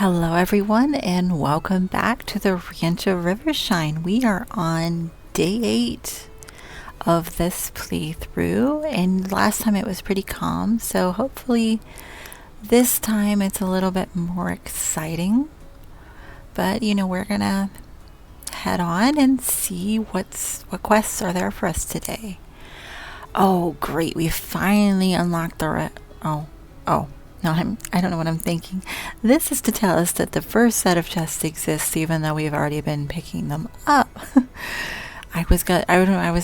Hello everyone and welcome back to the Rancho Rivershine. We are on day 8 of this playthrough, and last time it was pretty calm, so hopefully this time it's a little bit more exciting. But we're gonna head on and see what quests are there for us today. Oh great, we finally unlocked the oh no, I don't know what I'm thinking. This is to tell us that the first set of chests exists, even though we've already been picking them up. I was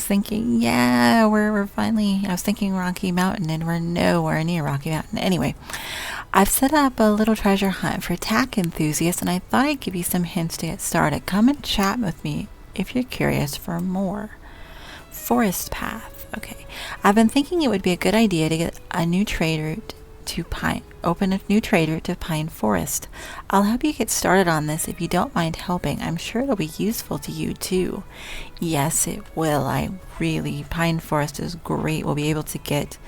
thinking, yeah, we're finally. I was thinking Rocky Mountain, and we're nowhere near Rocky Mountain. Anyway, I've set up a little treasure hunt for tack enthusiasts, and I thought I'd give you some hints to get started. Come and chat with me if you're curious for more. Forest path. Okay, I've been thinking it would be a good idea to get a new trade route to open a new trade route to Pine Forest. I'll help you get started on this if you don't mind helping. I'm sure it'll be useful to you too. Yes, it will. Pine Forest is great. We'll be able to get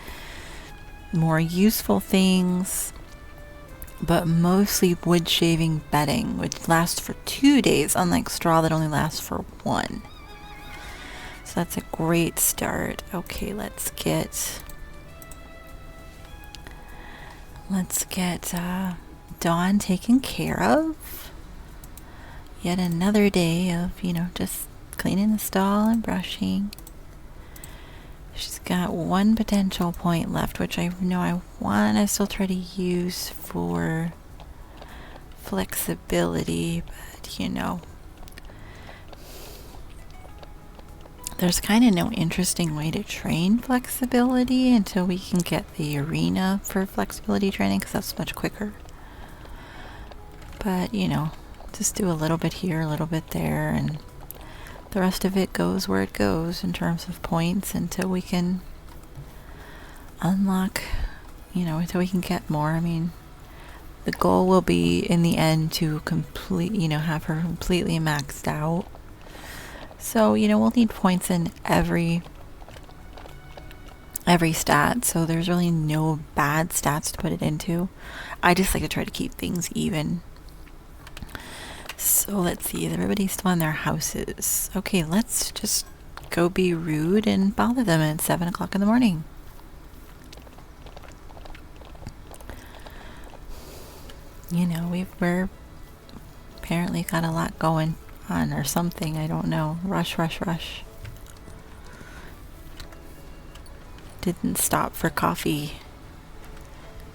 more useful things, but mostly wood shaving bedding, which lasts for 2 days, unlike straw that only lasts for 1. So that's a great start. Okay, let's get Dawn taken care of. Yet another day of, just cleaning the stall and brushing. She's got 1 potential point left, which I know I want to still try to use for flexibility, but there's kind of no interesting way to train flexibility until we can get the arena for flexibility training, because that's much quicker. But, just do a little bit here, a little bit there, and the rest of it goes where it goes in terms of points until we can unlock, until we can get more. I mean, the goal will be in the end to have her completely maxed out. So, we'll need points in every stat, so there's really no bad stats to put it into. I just like to try to keep things even. So let's see, everybody's still in their houses. Okay, let's just go be rude and bother them at 7 o'clock in the morning. We're apparently got a lot going on or something, I don't know. Rush. Didn't stop for coffee.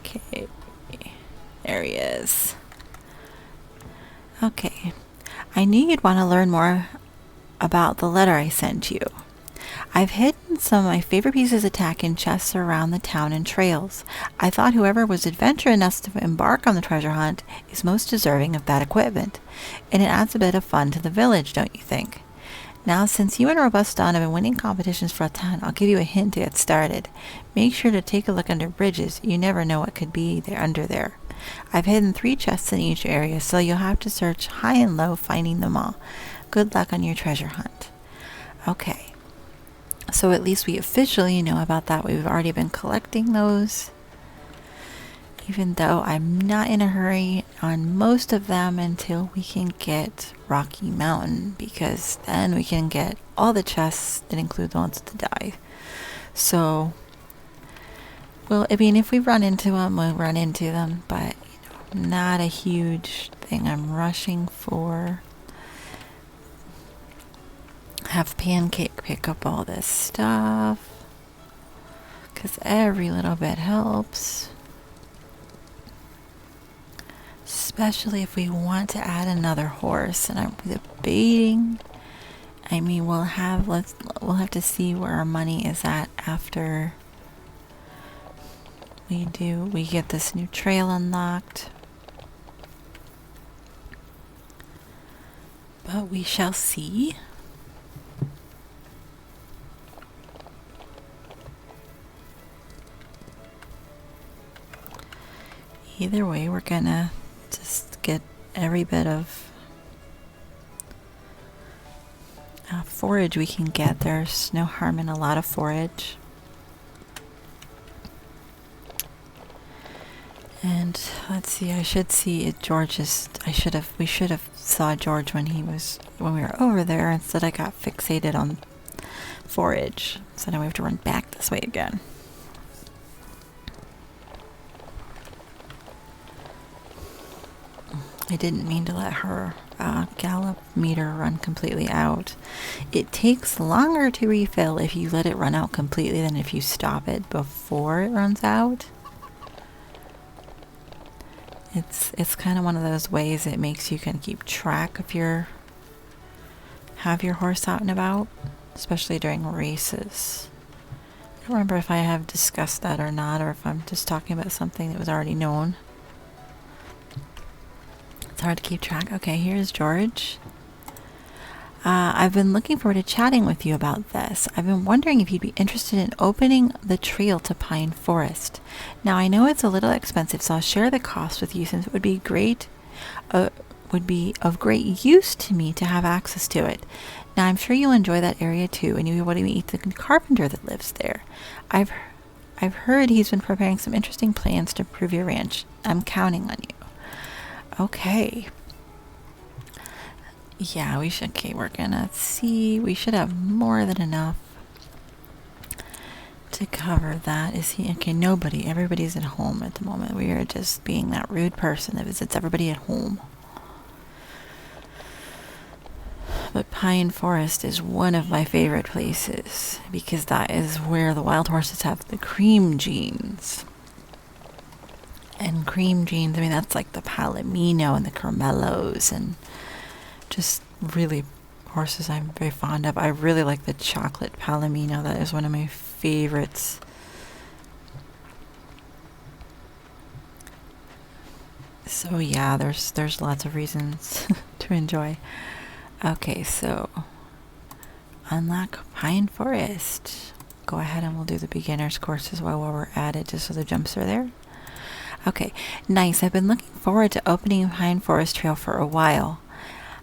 Okay, there he is. Okay, I knew you'd want to learn more about the letter I sent you. I've hidden some of my favorite pieces of tack in chests around the town and trails. I thought whoever was adventurous enough to embark on the treasure hunt is most deserving of that equipment, and it adds a bit of fun to the village, don't you think? Now, since you and Robust Dawn have been winning competitions for a ton, I'll give you a hint to get started. Make sure to take a look under bridges. You never know what could be there under there. I've hidden 3 chests in each area, so you'll have to search high and low, finding them all. Good luck on your treasure hunt. Okay. So at least we officially know about that. We've already been collecting those. Even though I'm not in a hurry on most of them until we can get Rocky Mountain, because then we can get all the chests that include the ones to die. So, well, I mean, if we run into them, we'll run into them, but not a huge thing I'm rushing for. Have Pancake pick up all this stuff, because every little bit helps. Especially if we want to add another horse, and I'm debating. I mean, we'll have to see where our money is at after we get this new trail unlocked. But we shall see. Either way, we're gonna just get every bit of forage we can get. There's no harm in a lot of forage. And let's see, I should see it. We should have saw George when we were over there. Instead, I got fixated on forage. So now we have to run back this way again. I didn't mean to let her gallop meter run completely out. It takes longer to refill if you let it run out completely than if you stop it before it runs out. It's kind of one of those ways it makes you can keep track if have your horse out and about, especially during races. I don't remember if I have discussed that or not, or if I'm just talking about something that was already known. It's hard to keep track. Okay, here's George. I've been looking forward to chatting with you about this. I've been wondering if you'd be interested in opening the trail to Pine Forest. Now, I know it's a little expensive, so I'll share the cost with you since it would be of great use to me to have access to it. Now, I'm sure you'll enjoy that area too, and you'll be able to meet the carpenter that lives there. I've heard he's been preparing some interesting plans to improve your ranch. I'm counting on you. Okay. Yeah, we should. Okay, we're gonna see. We should have more than enough to cover that. Is he okay? Nobody. Everybody's at home at the moment. We are just being that rude person that visits everybody at home. But Pine Forest is one of my favorite places because that is where the wild horses have the cream genes. And cream genes, I mean, that's like the Palomino and the Carmelos and just really horses I'm very fond of. I really like the chocolate Palomino. That is one of my favorites. So yeah, there's lots of reasons to enjoy. Okay, so unlock Pine Forest. Go ahead and we'll do the beginner's course as well while we're at it, just so the jumps are there. Okay, nice. I've been looking forward to opening Pine Forest Trail for a while.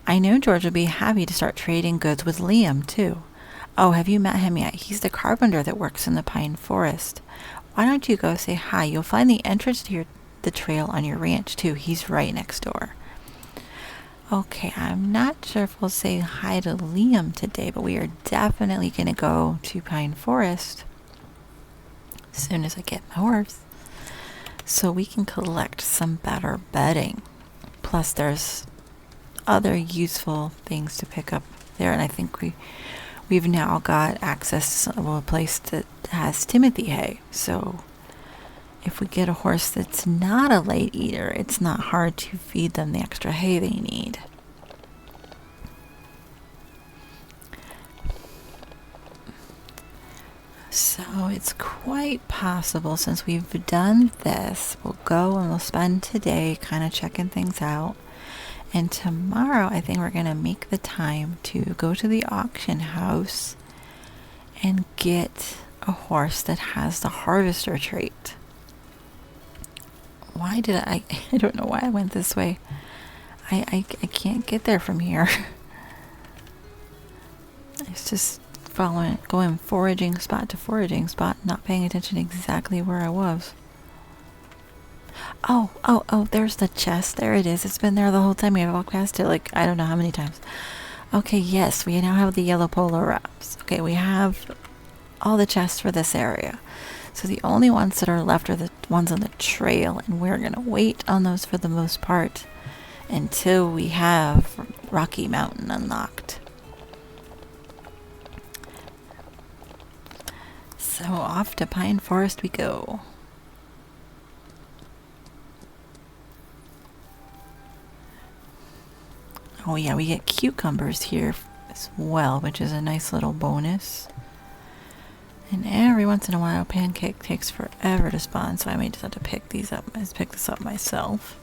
I know George will be happy to start trading goods with Liam, too. Oh, have you met him yet? He's the carpenter that works in the Pine Forest. Why don't you go say hi? You'll find the entrance to the trail on your ranch, too. He's right next door. Okay, I'm not sure if we'll say hi to Liam today, but we are definitely going to go to Pine Forest as soon as I get my horse, so we can collect some better bedding. Plus, there's other useful things to pick up there, and I think we've now got access to a place that has Timothy hay. So if we get a horse that's not a late eater, it's not hard to feed them the extra hay they need. So it's quite possible, since we've done this, we'll go and we'll spend today kind of checking things out. And tomorrow, I think we're going to make the time to go to the auction house and get a horse that has the harvester trait. Why did I don't know why I went this way. I can't get there from here. It's just going foraging spot to foraging spot, not paying attention exactly where I was. Oh, there's the chest. There it is. It's been there the whole time. We have walked past it like I don't know how many times. Okay, yes, we now have the yellow polo wraps. Okay, we have all the chests for this area. So the only ones that are left are the ones on the trail, and we're going to wait on those for the most part until we have Rocky Mountain unlocked. So off to Pine Forest we go. Oh yeah, we get cucumbers here as well, which is a nice little bonus. And every once in a while, pancake takes forever to spawn, so I may just have to pick this up myself.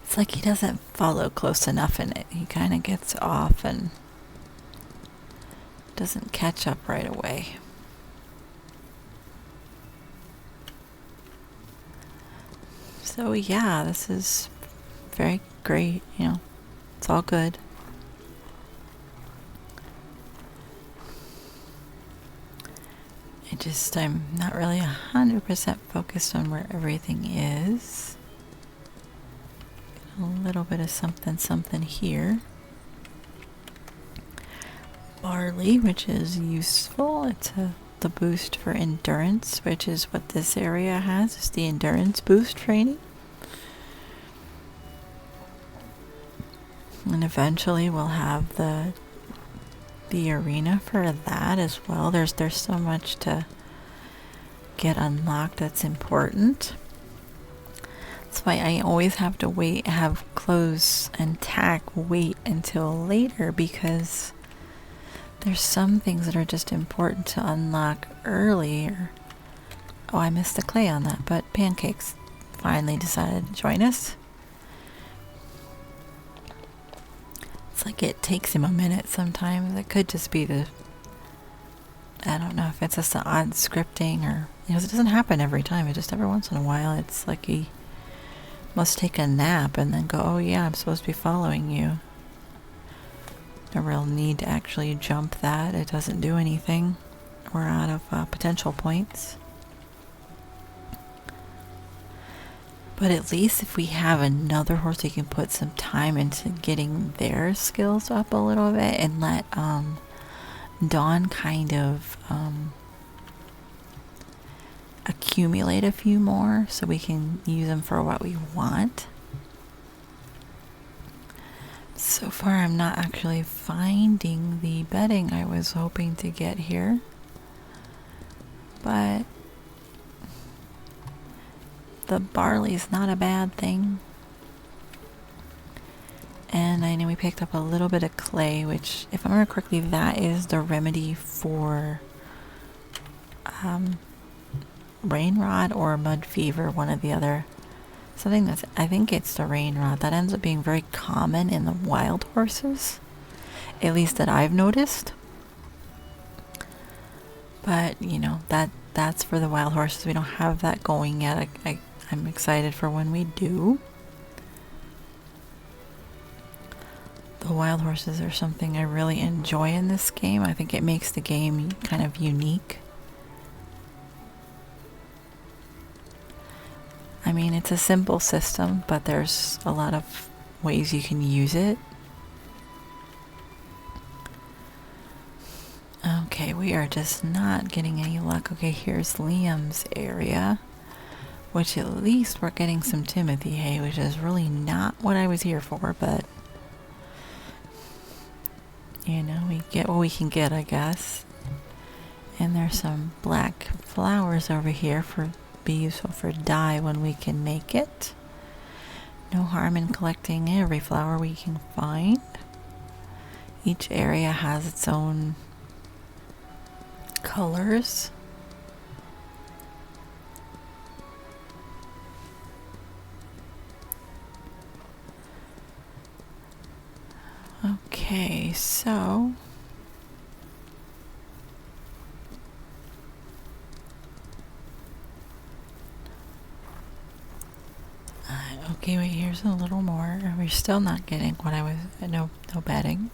It's like he doesn't follow close enough in it. He kind of gets off and doesn't catch up right away. So yeah, this is very great, it's all good. I'm not really 100% focused on where everything is. A little bit of something something here. Barley, which is useful. It's the boost for endurance, which is what this area has. It's the endurance boost training. And eventually we'll have the arena for that as well. There's so much to get unlocked that's important. That's why I always have to have clothes and tack wait until later, because there's some things that are just important to unlock earlier. Oh, I missed the clay on that, but Pancakes finally decided to join us. It's like it takes him a minute sometimes. It could just be I don't know if it's just the odd scripting, or, it doesn't happen every time. It just every once in a while, it's like he must take a nap and then go, oh yeah, I'm supposed to be following you. No real need to actually jump that. It doesn't do anything. We're out of potential points. But at least if we have another horse, we can put some time into getting their skills up a little bit and let Dawn kind of accumulate a few more so we can use them for what we want. So far, I'm not actually finding the bedding I was hoping to get here. But the barley's not a bad thing. And I know we picked up a little bit of clay, which, if I remember correctly, that is the remedy for rain rot or mud fever, one or the other. I think it's the rain rot. That ends up being very common in the wild horses, at least that I've noticed. But, that's for the wild horses. We don't have that going yet. I'm excited for when we do. The wild horses are something I really enjoy in this game. I think it makes the game kind of unique. I mean, it's a simple system, but there's a lot of ways you can use it. Okay, we are just not getting any luck. Okay, here's Liam's area, which at least we're getting some Timothy hay, which is really not what I was here for, but we get what we can get, I guess. And there's some black flowers over here be useful for dye when we can make it. No harm in collecting every flower we can find. Each area has its own colors. Okay, so okay, wait, here's a little more. We're still not getting what I was, no bedding.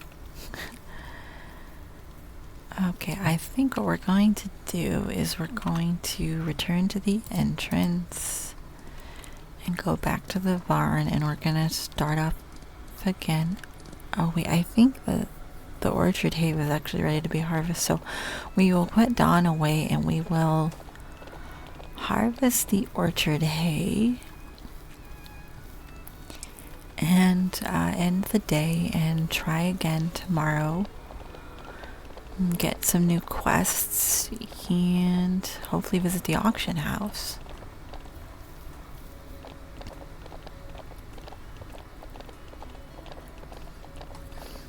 Okay, I think what we're going to do is we're going to return to the entrance and go back to the barn, and we're gonna start off again. Oh wait, I think the orchard hay was actually ready to be harvested, so we will put Dawn away and we will harvest the orchard hay and end the day and try again tomorrow. Get some new quests and hopefully visit the auction house.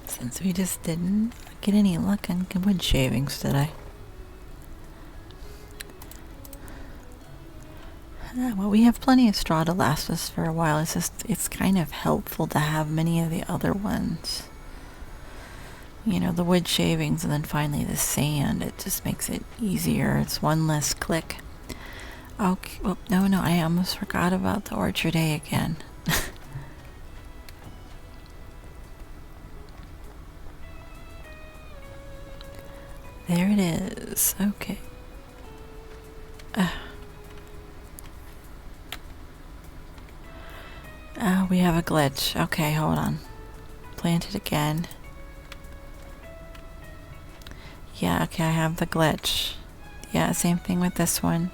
Since we just didn't get any luck on wood shavings today. Well, we have plenty of straw to last us for a while. It's kind of helpful to have many of the other ones. The wood shavings and then finally the sand. It just makes it easier. It's one less click. Okay, well, no, I almost forgot about the orchard hay again. There it is. Okay. We have a glitch. Okay, hold on. Plant it again. Yeah, okay, I have the glitch. Yeah, same thing with this one.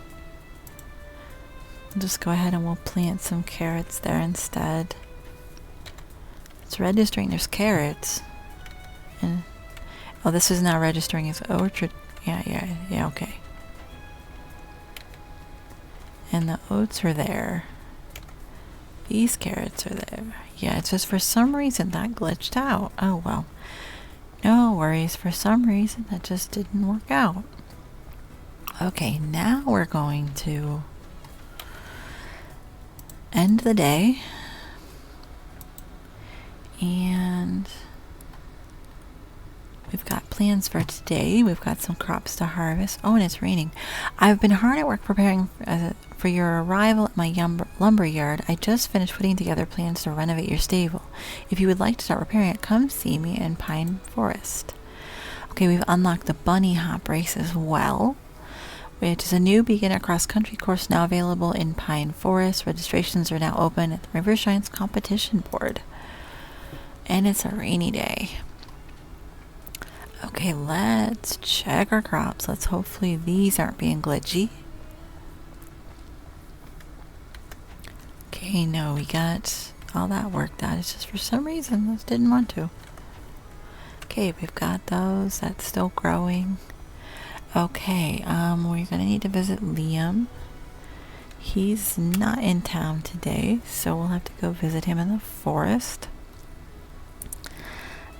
We'll just go ahead and we'll plant some carrots there instead. It's registering there's carrots. And oh, this is now registering as orchard. Yeah, okay. And the oats are there. These carrots are there. Yeah, it's just for some reason that glitched out. Oh, well. No worries. For some reason that just didn't work out. Okay, now we're going to end the day. And we've got plans for today. We've got some crops to harvest. Oh, and it's raining. I've been hard at work preparing for your arrival at my lumber yard. I just finished putting together plans to renovate your stable. If you would like to start repairing it, come see me in Pine Forest. Okay, we've unlocked the bunny hop race as well, which is a new beginner cross-country course now available in Pine Forest. Registrations are now open at the Rivershine's competition board. And it's a rainy day. Okay, let's check our crops. Let's hopefully these aren't being glitchy. Okay, no, we got all that worked out. It's just for some reason those didn't want to. Okay, we've got those. That's still growing. Okay, we're gonna need to visit Liam. He's not in town today, so we'll have to go visit him in the forest.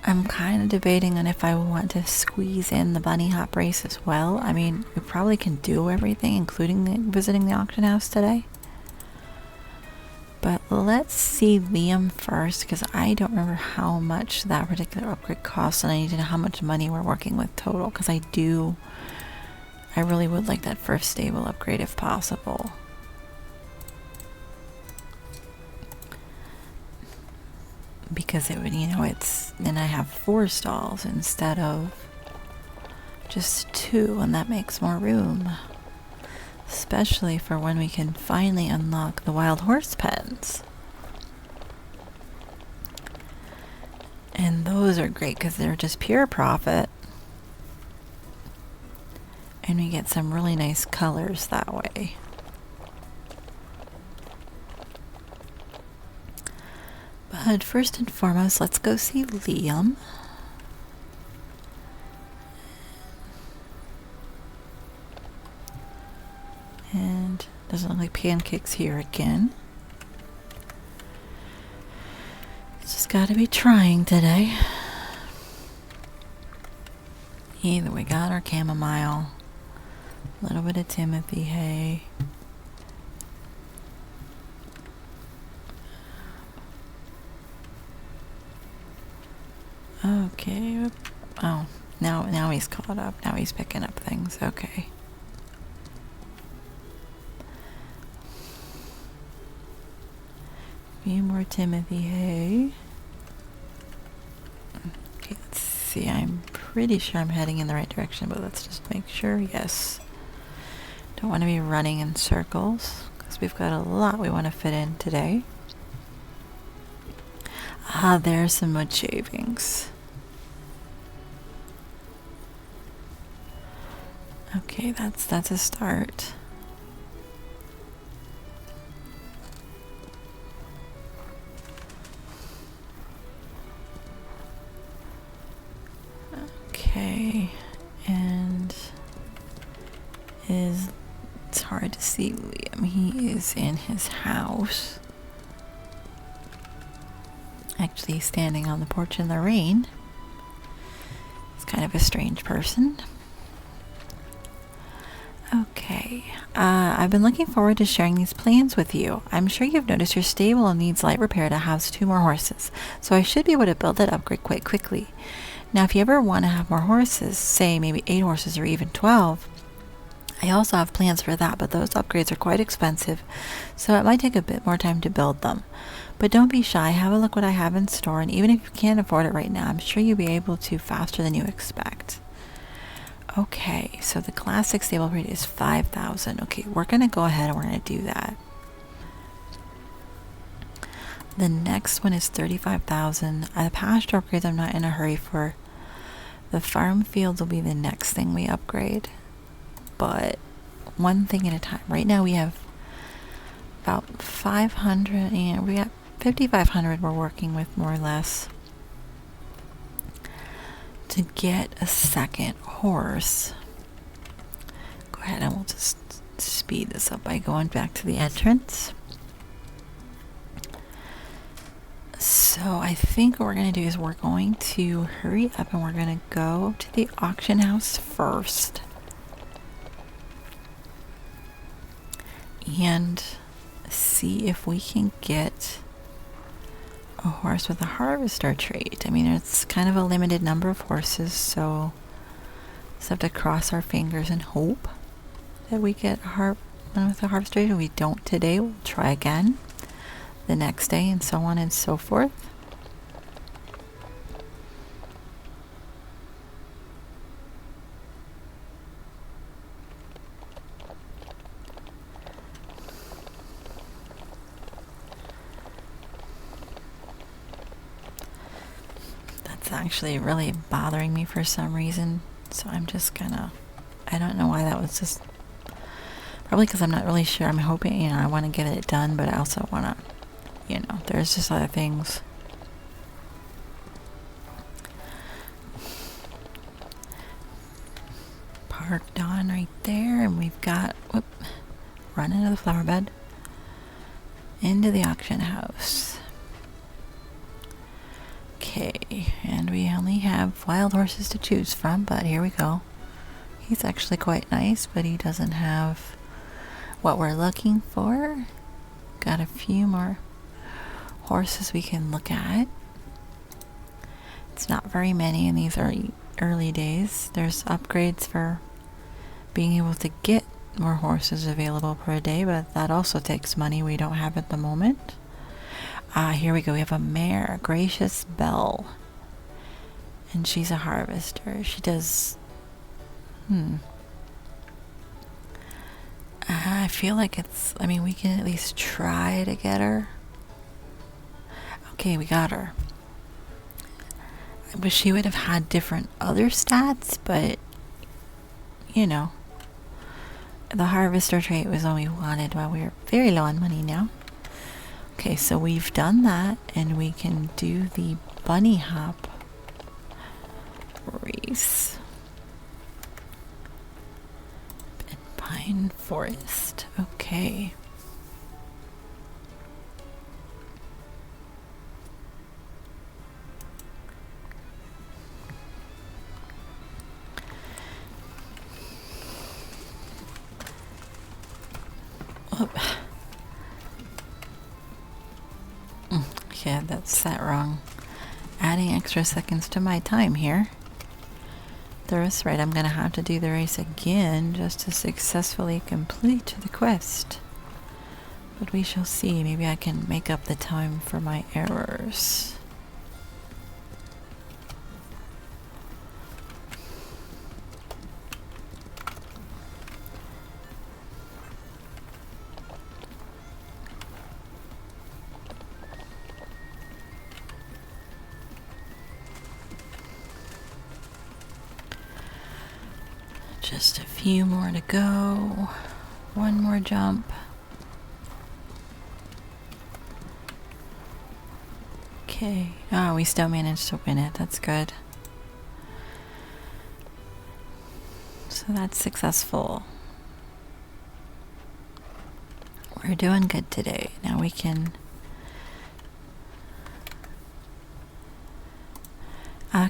I'm kind of debating on if I want to squeeze in the bunny hop race as well. I mean, we probably can do everything, including visiting the auction house today. But let's see Liam first, because I don't remember how much that particular upgrade costs, and I need to know how much money we're working with total, because I really would like that first stable upgrade if possible. Because it would, then I have 4 stalls instead of just 2, and that makes more room. Especially for when we can finally unlock the wild horse pens. And those are great because they're just pure profit. And we get some really nice colors that way. But first and foremost, let's go see Liam. And doesn't look like Pancake's here again. Just gotta be trying today. Either we got our chamomile, a little bit of Timothy hay. Okay. Oh, now he's caught up. Now he's picking up things. Okay. Few more Timothy hay. Okay, let's see. I'm pretty sure I'm heading in the right direction, but let's just make sure. Yes. Don't want to be running in circles because we've got a lot we want to fit in today. Ah, there's some wood shavings. Okay, that's a start. Okay, and it's hard to see Liam. He is in his house. Actually standing on the porch in the rain. He's kind of a strange person. Okay, I've been looking forward to sharing these plans with you. I'm sure you've noticed your stable needs light repair to house 2 more horses, so I should be able to build that upgrade quite quickly. Now, if you ever want to have more horses, say maybe 8 horses or even 12, I also have plans for that, but those upgrades are quite expensive, so it might take a bit more time to build them. But don't be shy, have a look what I have in store, and even if you can't afford it right now, I'm sure you'll be able to faster than you expect. Okay, so the classic stable breed is 5,000. Okay, we're gonna go ahead and we're gonna do that. The next one is 35,000. The pasture upgrades I'm not in a hurry for. The farm fields will be the next thing we upgrade. But one thing at a time. Right now we have about 500 and we got 5,500 we're working with more or less. To get a second horse. Go ahead and we'll just speed this up by going back to the entrance. So I think what we're going to do is we're going to hurry up and we're going to go to the auction house first. And see if we can get a horse with a harvester trait. I mean, it's kind of a limited number of horses, so just have to cross our fingers and hope that we get one with a harvester trait. If we don't today, we'll try again the next day, and so on and so forth. That's actually really bothering me for some reason, so I'm just gonna, I don't know why that was just, probably because I'm not really sure. I'm hoping, I want to get it done, but I also want to, there's just other things. Parked on right there, and we've got, run into the flower bed, into the auction house. Okay, and we only have wild horses to choose from, but here we go. He's actually quite nice, but he doesn't have what we're looking for. Got a few more horses we can look at. It's not very many in these early days. There's upgrades for being able to get more horses available per day, but that also takes money we don't have at the moment. Here we go. We have a mare, Gracious Belle. And she's a harvester. She does... I feel like it's... we can at least try to get her. Okay, we got her. I wish she would have had different other stats, but... the harvester trait was all we wanted while we were very low on money now. Okay, so we've done that, and we can do the bunny hop race. In Pine Forest. Okay. Yeah, that's set wrong. Adding extra seconds to my time here. That's right, I'm gonna have to do the race again just to successfully complete the quest. But we shall see. Maybe I can make up the time for my errors. Just a few more to go. One more jump. Okay. Oh, we still managed to win it. That's good. So that's successful. We're doing good today. Now we can...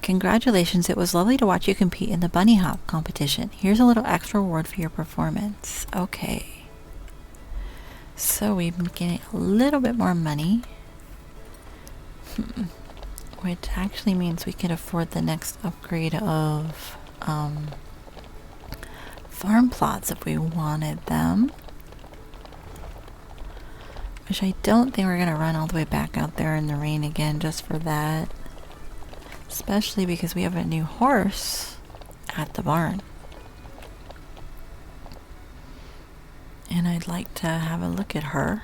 congratulations, it was lovely to watch you compete in the bunny hop competition. Here's a little extra reward for your performance. Okay. So we've been getting a little bit more money. Which actually means we can afford the next upgrade of farm plots if we wanted them. Which I don't think we're going to run all the way back out there in the rain again just for that. Especially because we have a new horse at the barn. I'd like to have a look at her.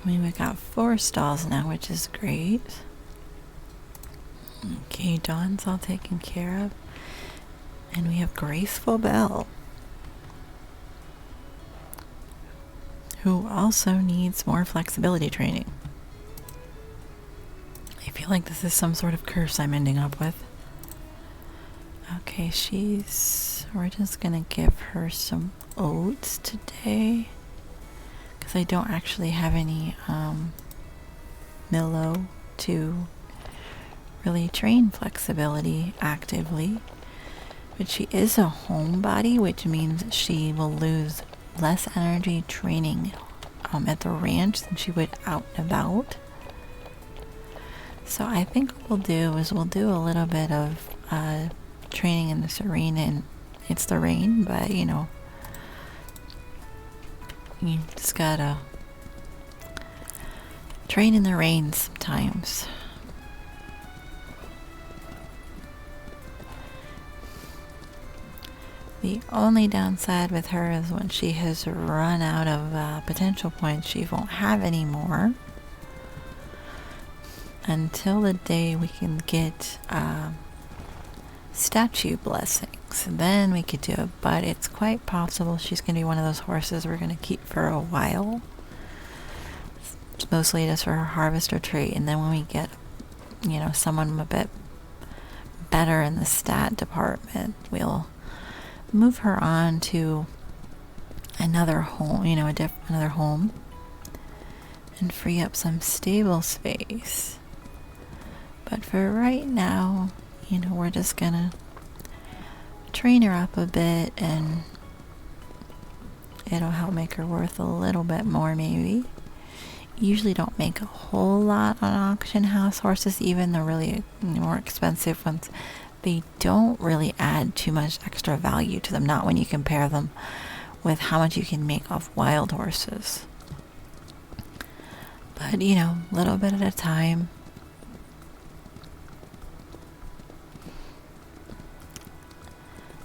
I mean, we got 4 stalls now, which is great. Okay, Dawn's all taken care of. And we have graceful Belle, who also needs more flexibility training. I feel like this is some sort of curse I'm ending up with. Okay, we're just gonna give her some oats today, because I don't actually have any Milo to really train flexibility actively. But she is a homebody, which means she will lose less energy training at the ranch than she would out and about. So I think what we'll do is we'll do a little bit of training in this arena, and it's the rain, but you know, you just gotta train in the rain sometimes. The only downside with her is when she has run out of potential points, she won't have any more until the day we can get statue blessings. Then we could do it, but it's quite possible she's going to be one of those horses we're going to keep for a while. It's mostly just for her harvester trait, and then when we get, you know, someone a bit better in the stat department, we'll move her on to another home, you know, another home, and free up some stable space. But for right now, you know, we're just gonna train her up a bit, and it'll help make her worth a little bit more, maybe. Usually don't make a whole lot on auction house horses, even the really more expensive ones. They don't really add too much extra value to them, not when you compare them with how much you can make off wild horses. But, you know, a little bit at a time.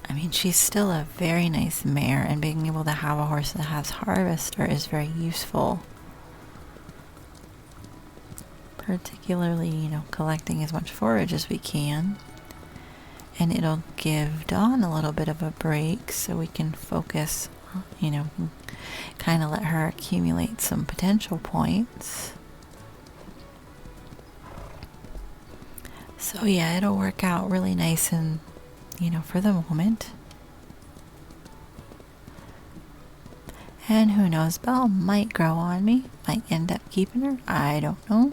I mean, she's still a very nice mare, and being able to have a horse that has harvester is very useful. Particularly, you know, collecting as much forage as we can. And it'll give Dawn a little bit of a break so we can focus, you know, kind of let her accumulate some potential points. So yeah, it'll work out really nice, and, you know, for the moment. And who knows, Belle might grow on me, might end up keeping her, I don't know.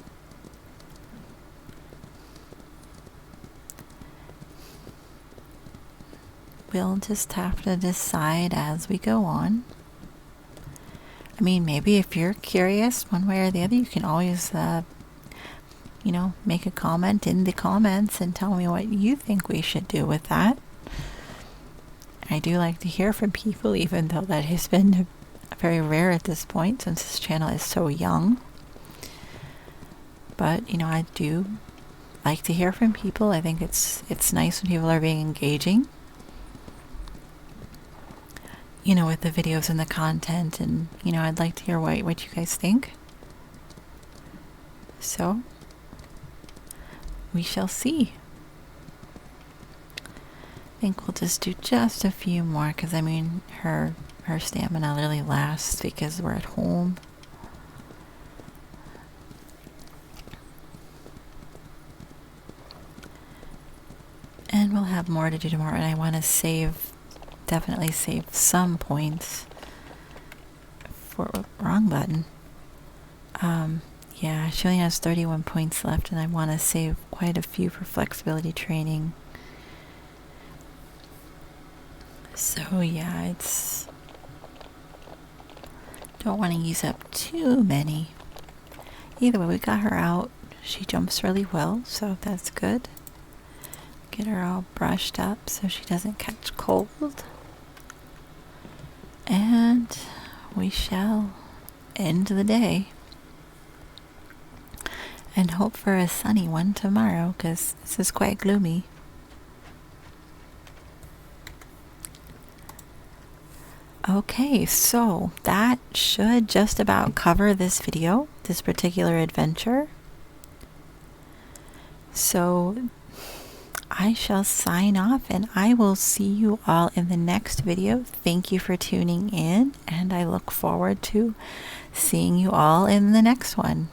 We'll just have to decide as we go on. I mean, maybe if you're curious one way or the other, you can always, you know, make a comment in the comments and tell me what you think we should do with that. I do like to hear from people, even though that has been very rare at this point since this channel is so young. But, you know, I do like to hear from people. I think it's nice when people are being engaging, you know, with the videos and the content, and, you know, I'd like to hear what you guys think. So, we shall see. I think we'll just do just a few more, because, I mean, her stamina really lasts because we're at home. And we'll have more to do tomorrow, and I want to definitely save some points for wrong button. Yeah, she only has 31 points left, and I want to save quite a few for flexibility training. So yeah, don't want to use up too many. Either way, we got her out. She jumps really well, so that's good. Get her all brushed up so she doesn't catch cold. And we shall end the day. and hope for a sunny one tomorrow, because this is quite gloomy. Okay, so that should just about cover this video, this particular adventure. So I shall sign off, and I will see you all in the next video. Thank you for tuning in, and I look forward to seeing you all in the next one.